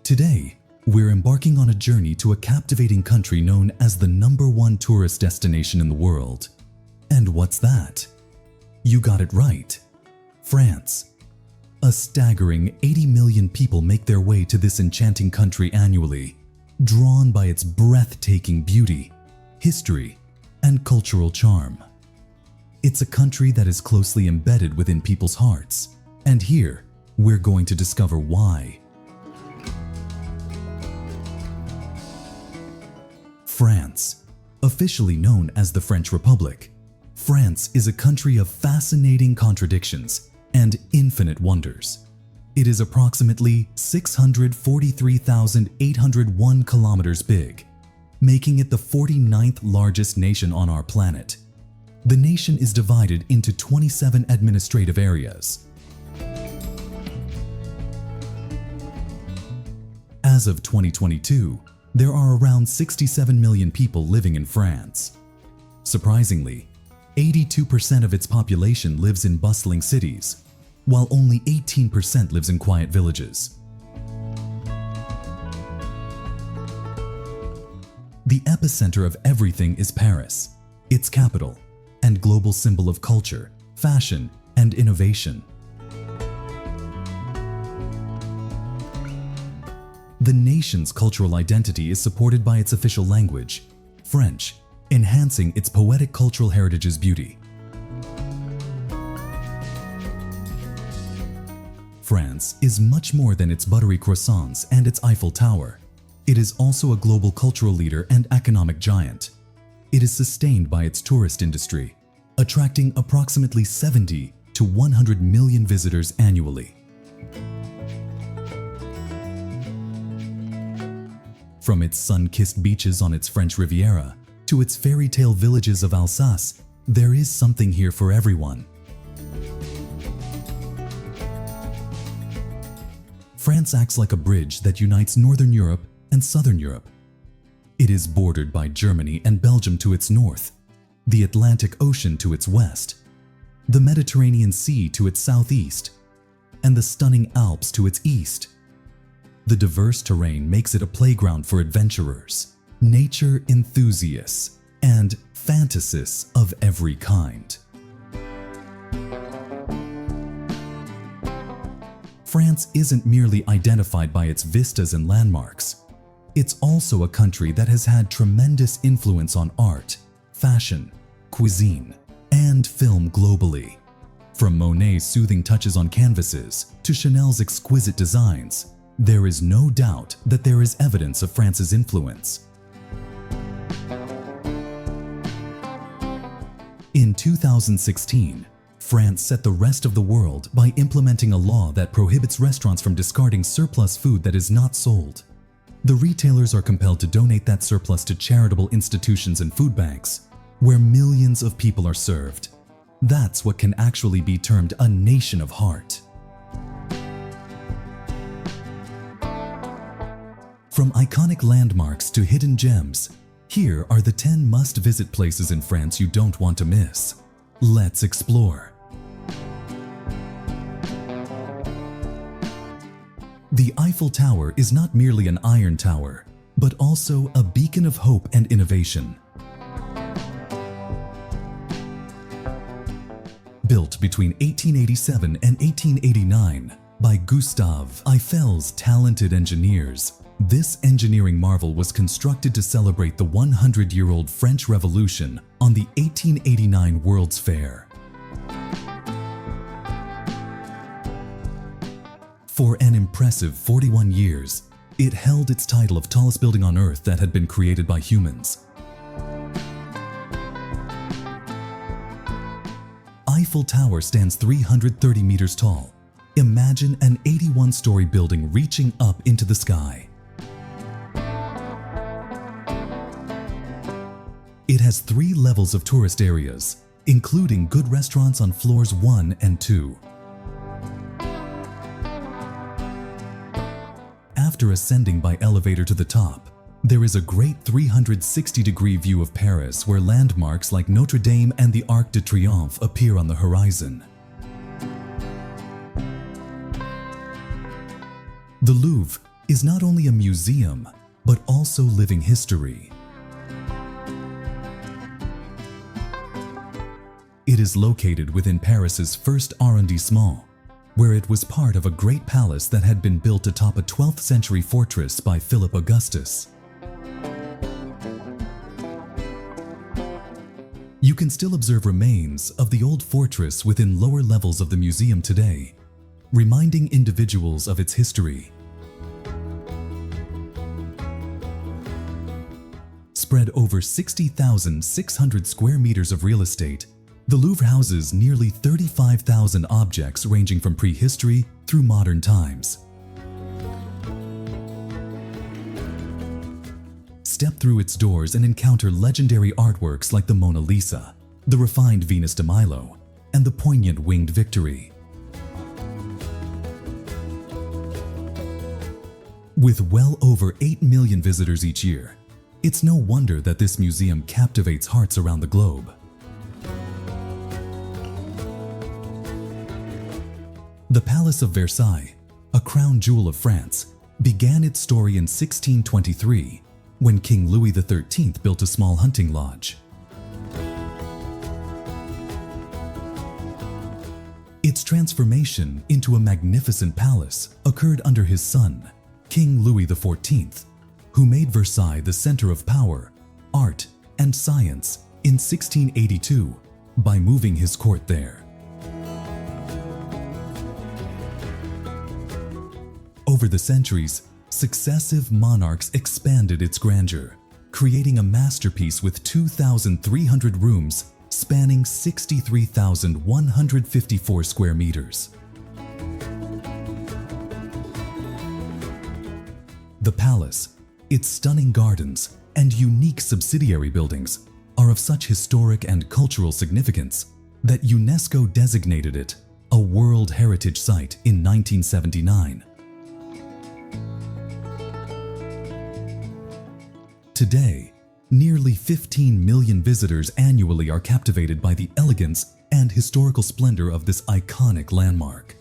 Today, we're embarking on a journey to a captivating country known as the #1 tourist destination in the world. And what's that? You got it right. France. A staggering 80 million people make their way to this enchanting country annually, drawn by its breathtaking beauty, history, and cultural charm. It's a country that is closely embedded within people's hearts, and here we're going to discover why. France, officially known as the French Republic, France is a country of fascinating contradictions and infinite wonders. It is approximately 643,801 kilometers big, making it the 49th largest nation on our planet. The nation is divided into 27 administrative areas. As of 2022, there are around 67 million people living in France. Surprisingly, 82% of its population lives in bustling cities, while only 18% lives in quiet villages. The epicenter of everything is Paris, its capital, and global symbol of culture, fashion, and innovation. The nation's cultural identity is supported by its official language, French, enhancing its poetic cultural heritage's beauty. France is much more than its buttery croissants and its Eiffel Tower. It is also a global cultural leader and economic giant. It is sustained by its tourist industry, attracting approximately 70 to 100 million visitors annually. From its sun-kissed beaches on its French Riviera to its fairy tale villages of Alsace, there is something here for everyone. France acts like a bridge that unites Northern Europe and Southern Europe. It is bordered by Germany and Belgium to its north, the Atlantic Ocean to its west, the Mediterranean Sea to its southeast, and the stunning Alps to its east. The diverse terrain makes it a playground for adventurers, nature enthusiasts, and fantasists of every kind. France isn't merely identified by its vistas and landmarks. It's also a country that has had tremendous influence on art, fashion, cuisine, and film globally. From Monet's soothing touches on canvases to Chanel's exquisite designs, there is no doubt that there is evidence of France's influence. In 2016, France set the rest of the world by implementing a law that prohibits restaurants from discarding surplus food that is not sold. The retailers are compelled to donate that surplus to charitable institutions and food banks, where millions of people are served. That's what can actually be termed a nation of heart. From iconic landmarks to hidden gems, here are the 10 must-visit places in France you don't want to miss. Let's explore. The Eiffel Tower is not merely an iron tower, but also a beacon of hope and innovation. Built between 1887 and 1889 by Gustave Eiffel's talented engineers, this engineering marvel was constructed to celebrate the 100-year-old French Revolution on the 1889 World's Fair. For an impressive 41 years, it held its title of tallest building on Earth that had been created by humans. Eiffel Tower stands 330 meters tall. Imagine an 81-story building reaching up into the sky. It has 3 levels of tourist areas, including good restaurants on floors 1 and 2. After ascending by elevator to the top, there is a great 360-degree view of Paris where landmarks like Notre Dame and the Arc de Triomphe appear on the horizon. The Louvre is not only a museum, but also living history. It is located within Paris's first arrondissement, where it was part of a great palace that had been built atop a 12th century fortress by Philip Augustus. You can still observe remains of the old fortress within lower levels of the museum today, reminding individuals of its history. Spread over 60,600 square meters of real estate, the Louvre houses nearly 35,000 objects ranging from prehistory through modern times. Step through its doors and encounter legendary artworks like the Mona Lisa, the refined Venus de Milo, and the poignant Winged Victory. With well over 8 million visitors each year, it's no wonder that this museum captivates hearts around the globe. The Palace of Versailles, a crown jewel of France, began its story in 1623 when King Louis XIII built a small hunting lodge. Its transformation into a magnificent palace occurred under his son, King Louis XIV, who made Versailles the center of power, art, and science in 1682 by moving his court there. Over the centuries, successive monarchs expanded its grandeur, creating a masterpiece with 2,300 rooms spanning 63,154 square meters. The palace, its stunning gardens, and unique subsidiary buildings are of such historic and cultural significance that UNESCO designated it a World Heritage Site in 1979. Today, nearly 15 million visitors annually are captivated by the elegance and historical splendor of this iconic landmark.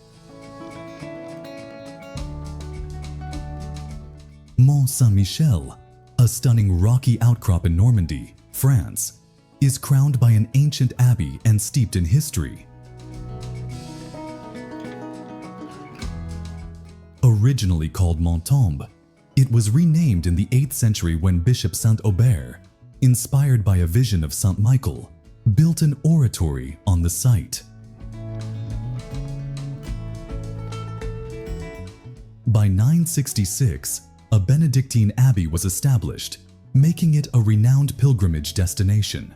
Mont Saint-Michel, a stunning rocky outcrop in Normandy, France, is crowned by an ancient abbey and steeped in history. Originally called Montombe, it was renamed in the 8th century when Bishop Saint-Aubert, inspired by a vision of Saint Michael, built an oratory on the site. By 966, a Benedictine abbey was established, making it a renowned pilgrimage destination.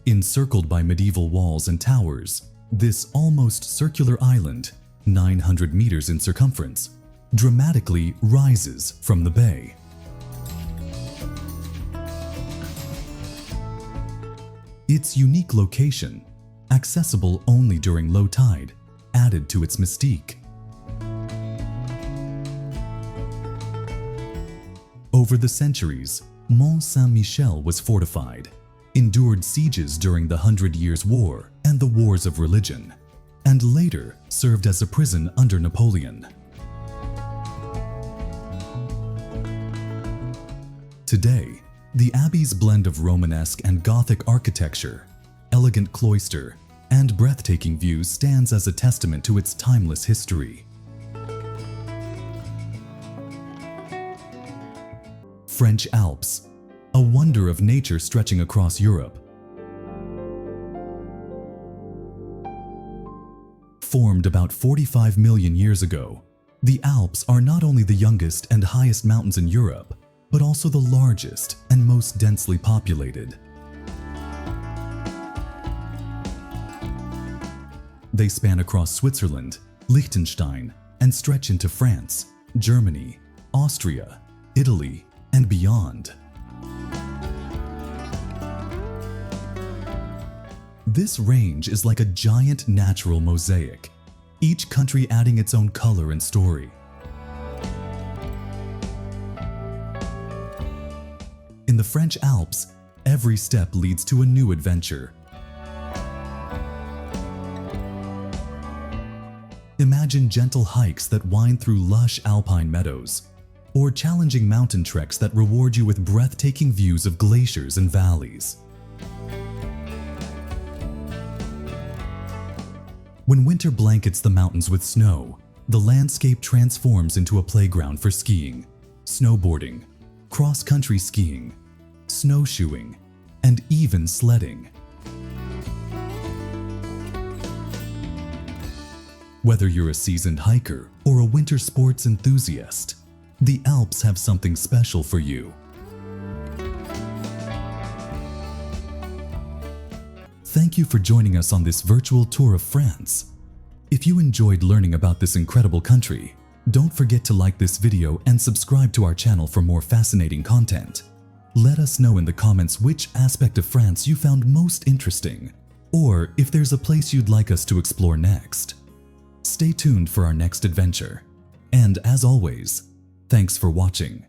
Encircled by medieval walls and towers, this almost circular island, 900 meters in circumference, dramatically rises from the bay. Its unique location, accessible only during low tide, added to its mystique. Over the centuries, Mont Saint-Michel was fortified, endured sieges during the 100 Years' War and the Wars of Religion, and later served as a prison under Napoleon. Today, the abbey's blend of Romanesque and Gothic architecture, elegant cloister, and breathtaking views stands as a testament to its timeless history. French Alps, a wonder of nature stretching across Europe. Formed about 45 million years ago, the Alps are not only the youngest and highest mountains in Europe, but also the largest and most densely populated. They span across Switzerland, Liechtenstein, and stretch into France, Germany, Austria, Italy, and beyond. This range is like a giant natural mosaic, each country adding its own color and story. In the French Alps, every step leads to a new adventure. Imagine gentle hikes that wind through lush alpine meadows, or challenging mountain treks that reward you with breathtaking views of glaciers and valleys. When winter blankets the mountains with snow, the landscape transforms into a playground for skiing, snowboarding, cross-country skiing, snowshoeing, and even sledding. Whether you're a seasoned hiker or a winter sports enthusiast, the Alps have something special for you. Thank you for joining us on this virtual tour of France. If you enjoyed learning about this incredible country, don't forget to like this video and subscribe to our channel for more fascinating content. Let us know in the comments which aspect of France you found most interesting, or if there's a place you'd like us to explore next. Stay tuned for our next adventure. And as always, thanks for watching.